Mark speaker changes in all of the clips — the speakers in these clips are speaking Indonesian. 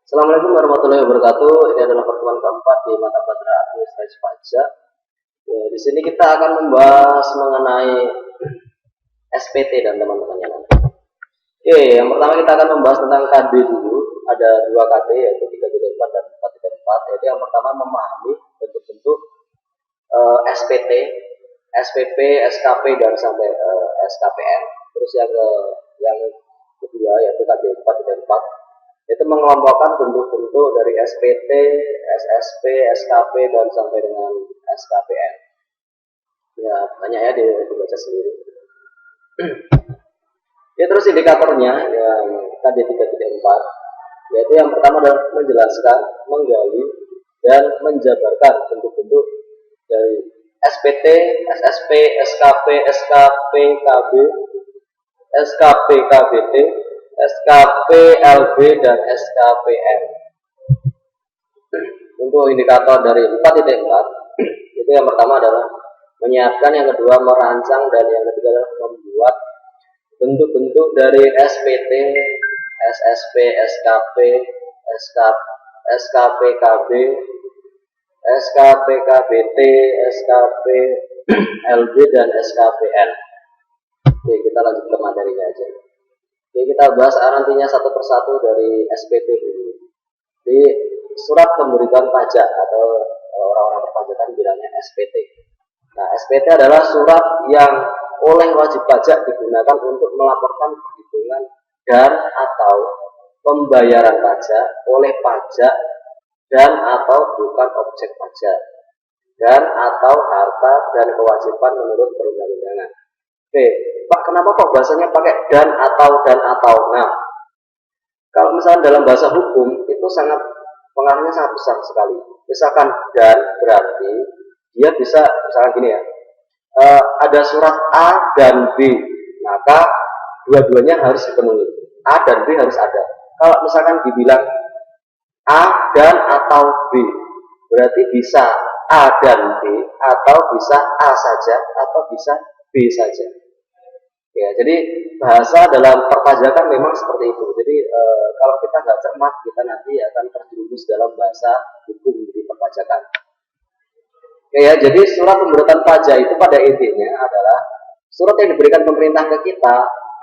Speaker 1: Assalamualaikum warahmatullahi wabarakatuh. Ini adalah pertemuan keempat di mata pelajaran administrasi pajak. Ya, di sini kita akan membahas mengenai SPT dan teman-temannya nanti. Oke, yang pertama kita akan membahas tentang KD dulu. Ada dua KD yaitu 3.4 dan 4.4. Yaitu yang pertama memahami bentuk-bentuk SPT, SPP, SKP dan sampai SKPN. Terus yang kedua yaitu KD 4.4 itu mengelompokkan bentuk-bentuk dari SPT, SSP, SKP dan sampai dengan SKPN. Ya, banyak ya dibaca sendiri. Ya, terus indikatornya yang KD 3.4 yaitu yang pertama adalah menjelaskan, menggali dan menjabarkan bentuk-bentuk dari SPT, SSP, SKP, SKP, KB, SKP, KBT, SKP, LB, dan SKPN. Untuk indikator dari 4.4 itu yang pertama adalah menyiapkan, yang kedua merancang, dan yang ketiga adalah membuat bentuk-bentuk dari SPT, SSP, SKP, SKP, KB, SKP, KBT, SKP, LB, dan SKPN. Oke, kita lanjut ke materinya aja. Oke, kita bahas nantinya satu persatu dari SPT dulu. Di surat pemberitahuan pajak atau orang-orang perpajakan bilangnya SPT. Nah, SPT adalah surat yang oleh wajib pajak digunakan untuk melaporkan perhitungan dan atau pembayaran pajak oleh pajak dan atau bukan objek pajak dan atau harta dan kewajiban menurut perundang-undangan. Oke, Pak, kenapa kok bahasanya pakai dan atau? Nah, kalau misalnya dalam bahasa hukum itu pengaruhnya sangat besar sekali. Misalkan dan berarti dia bisa misalkan gini ya, ada surat A dan B, maka dua-duanya harus dipenuhi. A dan B harus ada. Kalau misalkan dibilang A dan atau B, berarti bisa A dan B, atau bisa A saja, atau bisa B saja. Ya, jadi bahasa dalam perpajakan memang seperti itu. Jadi kalau kita nggak cermat, kita nanti akan terjerumus dalam bahasa hukum di perpajakan. Ya, jadi surat pemberitahuan pajak itu pada intinya adalah surat yang diberikan pemerintah ke kita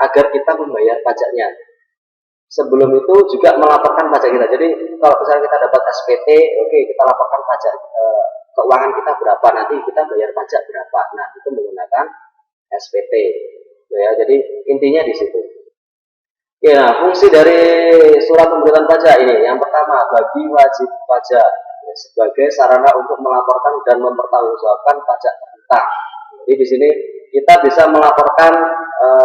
Speaker 1: agar kita membayar pajaknya. Sebelum itu juga melaporkan pajak kita. Jadi kalau misalnya kita dapat SPT, oke, kita laporkan pajak keuangan kita berapa, nanti kita bayar pajak berapa. Nah, itu menggunakan SPT. Ya, jadi intinya di situ. Ya, fungsi dari surat pemberitahuan pajak ini, yang pertama bagi wajib pajak sebagai sarana untuk melaporkan dan mempertanggungjawabkan pajak terhutang. Jadi di sini kita bisa melaporkan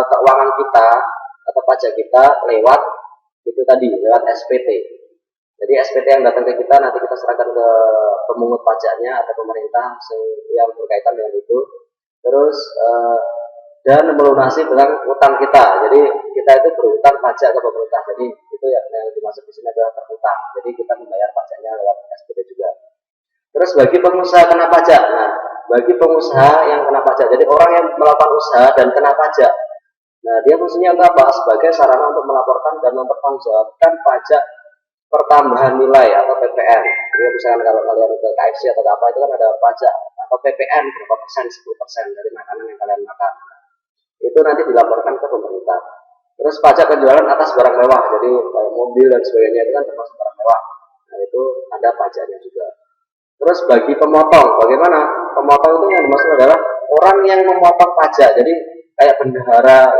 Speaker 1: keuangan kita atau pajak kita lewat itu tadi, lewat SPT. Jadi SPT yang datang ke kita nanti kita serahkan ke pemungut pajaknya atau pemerintah yang berkaitan dengan itu. Terus dan melunasi dengan utang kita. Jadi kita itu berutang pajak ke pemerintah. Jadi itu yang dimaksud di sini adalah terhutang. Jadi kita membayar pajaknya lewat SPT juga. Terus bagi pengusaha kena pajak. Nah, bagi pengusaha yang kena pajak. Jadi orang yang melakukan usaha dan kena pajak. Nah, dia fungsinya apa? Sebagai sarana untuk melaporkan dan mempertanggungjawabkan pajak pertambahan nilai atau PPN. Jadi misalkan kalau kalian ke KFC atau apa itu kan ada pajak atau PPN berapa persen, 10% dari makanan yang kalian makan. Itu nanti dilaporkan ke pemerintah. Terus pajak penjualan atas barang mewah, jadi mobil dan sebagainya itu kan termasuk barang mewah. Nah, itu ada pajaknya juga. Terus bagi pemotong, bagaimana? Pemotong itu yang dimaksud adalah orang yang memotong pajak. Jadi kayak bendahara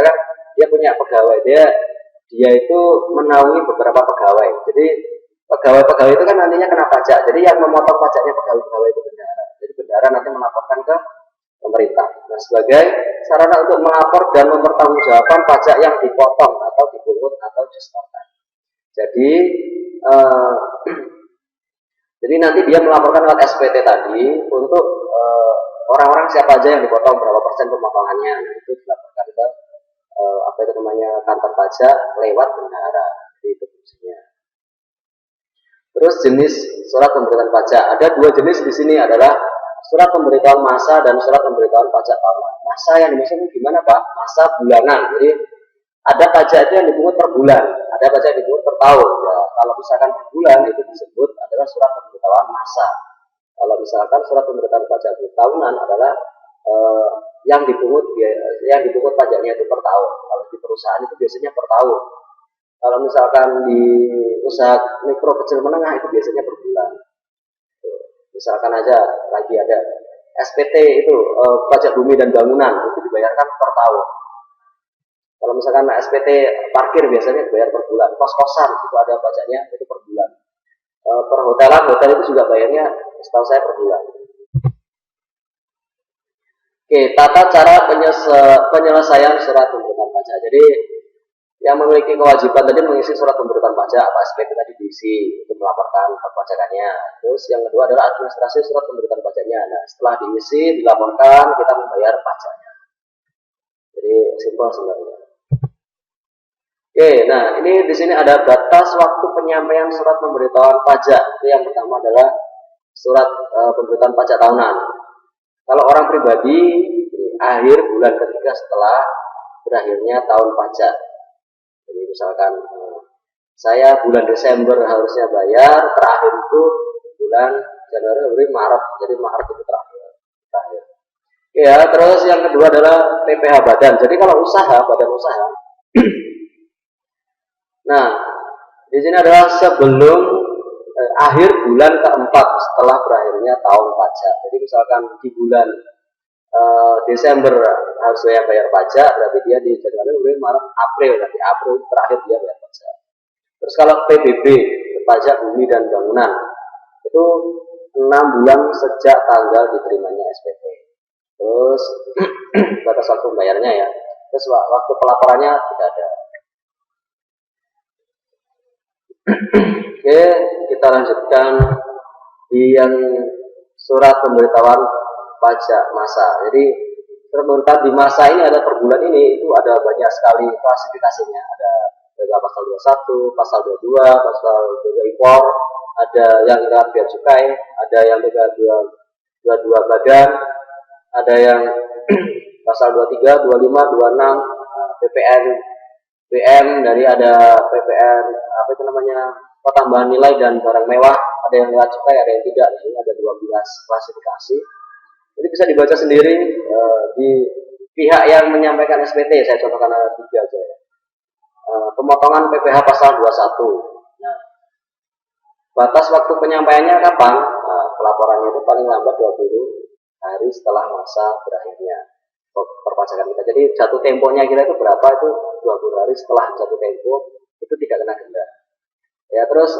Speaker 1: kan dia punya pegawai, dia itu menaungi beberapa pegawai. Jadi pegawai-pegawai itu kan nantinya kena pajak. Jadi yang memotong pajaknya pegawai-pegawai itu bendahara. Jadi bendahara nanti melaporkan ke pemerintah. Nah, sebagai sarana untuk melapor dan mempertanggungjawabkan pajak yang dipotong atau dipungut atau disetorkan. Jadi jadi nanti dia melaporkan lewat SPT tadi untuk orang-orang siapa aja yang dipotong, berapa persen pemotongannya. Nah, itu dilaporkan ke kantor pajak lewat bendahara. Itu fungsinya. Terus jenis surat pemberitahuan pajak. Ada dua jenis di sini adalah surat pemberitahuan masa dan surat pemberitahuan pajak tahunan. Masa yang dimaksud gimana Pak? Masa bulanan. Jadi Ada pajak itu yang dipungut per bulan, ada pajak yang dipungut per tahun. Ya, kalau misalkan per bulan itu disebut adalah surat pemberitahuan masa. Kalau misalkan surat pemberitahuan pajak tahunan adalah yang dipungut pajaknya itu per tahun. Kalau di perusahaan itu biasanya per tahun. Kalau misalkan di usaha mikro kecil menengah itu biasanya per bulan. Misalkan aja lagi ada SPT itu pajak bumi dan bangunan itu dibayarkan per tahun. Kalau misalkan SPT parkir biasanya dibayar per bulan. Kos-kosan itu ada pajaknya itu per bulan. Perhotelan, hotel itu juga bayarnya setahu saya per bulan. Oke, tata cara penyelesaian surat pemberitahuan pajak. Jadi yang memiliki kewajiban tadi mengisi surat pemberitahuan pajak apa SPT tadi diisi untuk melaporkan perpajakannya. Terus yang kedua adalah administrasi surat pemberitahuan pajaknya. Nah, setelah diisi, dilaporkan, kita membayar pajaknya. Jadi simpel sebenarnya. Oke, nah ini di sini ada batas waktu penyampaian surat pemberitahuan pajak. Itu yang pertama adalah surat pemberitahuan pajak tahunan. Kalau orang pribadi, akhir bulan ketiga setelah berakhirnya tahun pajak. Jadi misalkan saya bulan Desember harusnya bayar, terakhir itu bulan Januari, Februari, Maret. Jadi Maret itu terakhir. Ya, terus yang kedua adalah PPh badan. Jadi kalau usaha, badan usaha. Nah, di sini adalah sebelum akhir bulan keempat setelah berakhirnya tahun pajak. Jadi misalkan di bulan Desember harus saya bayar pajak, berarti dia di Januari, Februari, Maret, April, nanti April terakhir dia bayar pajak. Terus kalau PBB, pajak bumi dan bangunan, itu 6 bulan sejak tanggal diterimanya SPT. Terus batas waktu bayarnya ya. Terus waktu pelaporannya tidak ada. Oke, kita lanjutkan di yang surat pemberitahuan pajak masa. Jadi surat pemberitahuan di masa ini ada per bulan ini itu ada banyak sekali klasifikasinya. Ada pasal 21, pasal 22, pasal 22 impor, ada yang iuran bea cukai, ada yang 22 badan, ada yang pasal 23, 25, 26, PPN, BM, dari ada PPN apa itu namanya pertambahan nilai dan barang mewah, ada yang bea cukai, ada yang tidak. Ini ada 12 klasifikasi. Jadi bisa dibaca sendiri di pihak yang menyampaikan SPT. Saya contohkan ada 3 aja ya. Pemotongan PPh pasal 21. Nah, batas waktu penyampaiannya kapan? Pelaporannya itu paling lambat 20 hari setelah masa berakhirnya perpajakan kita. Jadi jatuh temponya kita itu berapa? Itu 20 hari setelah jatuh tempo itu tidak kena denda. Ya, terus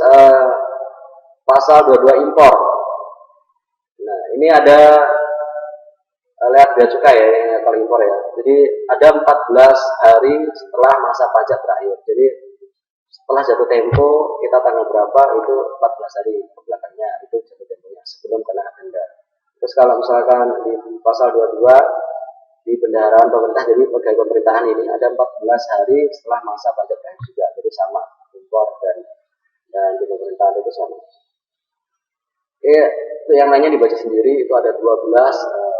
Speaker 1: pasal 22 impor. Nah, ini ada lihat bea cukai ya, kalau impor ya. Jadi ada 14 hari setelah masa pajak berakhir. Jadi setelah jatuh tempo kita tanggal berapa itu 14 hari kebelakangnya itu jatuh temponya sebelum kena denda. Terus kalau misalkan di pasal 22 di bendaharaan pemerintah, jadi pegawai pemerintahan ini ada 14 hari setelah masa pajak berakhir juga. Jadi sama impor dan di pemerintahan itu sama. Itu yang lainnya dibaca sendiri, itu ada 12.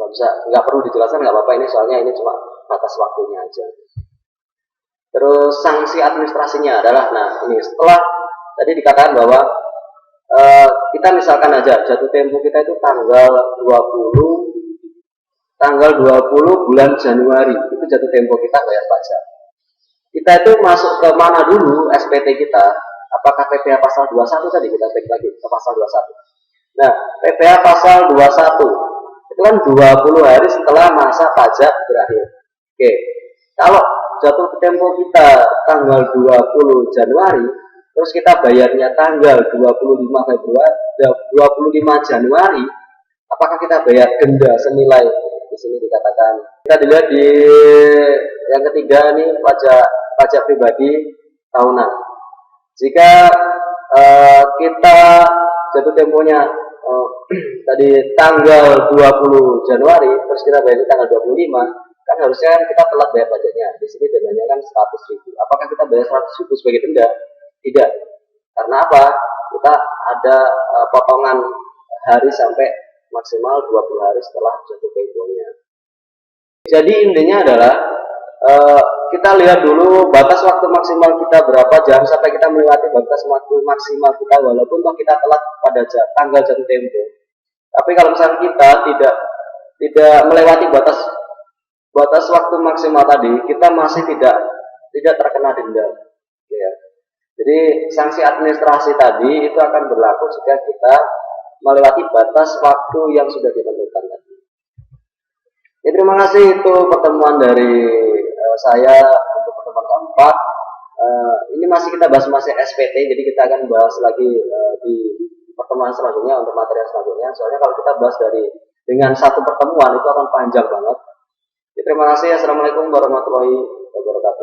Speaker 1: Nggak perlu dijelaskan, nggak apa-apa ini soalnya ini cuma batas waktunya aja. Terus sanksi administrasinya adalah, nah ini setelah tadi dikatakan bahwa kita misalkan aja jatuh tempo kita itu tanggal 20 bulan Januari itu jatuh tempo kita bayar pajak. Kita itu masuk ke mana dulu SPT kita? Apakah PPh pasal 21 tadi kita cek lagi ke pasal 21. Nah, PPh pasal 21 itu kan 20 hari setelah masa pajak berakhir. Oke, kalau jatuh tempo kita tanggal 20 Januari, terus kita bayarnya tanggal 25 Februari, 25 Januari, apakah kita bayar denda senilai? Di sini dikatakan, kita dilihat di yang ketiga nih pajak pribadi tahunan. Jika kita jatuh temponya tadi tanggal 20 Januari, terus kita bayar tanggal 25, kan harusnya kita telat bayar pajaknya. Di sini dendanya kan 100.000. Apakah kita bayar 100.000 sebagai denda? Tidak. Karena apa? Kita ada potongan hari sampai maksimal 20 hari setelah jatuh temponya. Jadi intinya adalah kita lihat dulu batas waktu maksimal kita berapa jam sampai kita melewati batas waktu maksimal kita, walaupun toh kita telat pada tanggal jatuh tempo. Tapi kalau misalnya kita tidak melewati batas waktu maksimal tadi, kita masih tidak terkena denda. Ya. Jadi sanksi administrasi tadi itu akan berlaku jika kita melewati batas waktu yang sudah ditentukan tadi. Ya, terima kasih, itu pertemuan dari saya untuk pertemuan keempat. Ini masih kita bahas masih SPT, jadi kita akan bahas lagi di pertemuan selanjutnya untuk materi selanjutnya. Soalnya kalau kita bahas dengan satu pertemuan itu akan panjang banget. Ya, terima kasih. Assalamualaikum warahmatullahi wabarakatuh.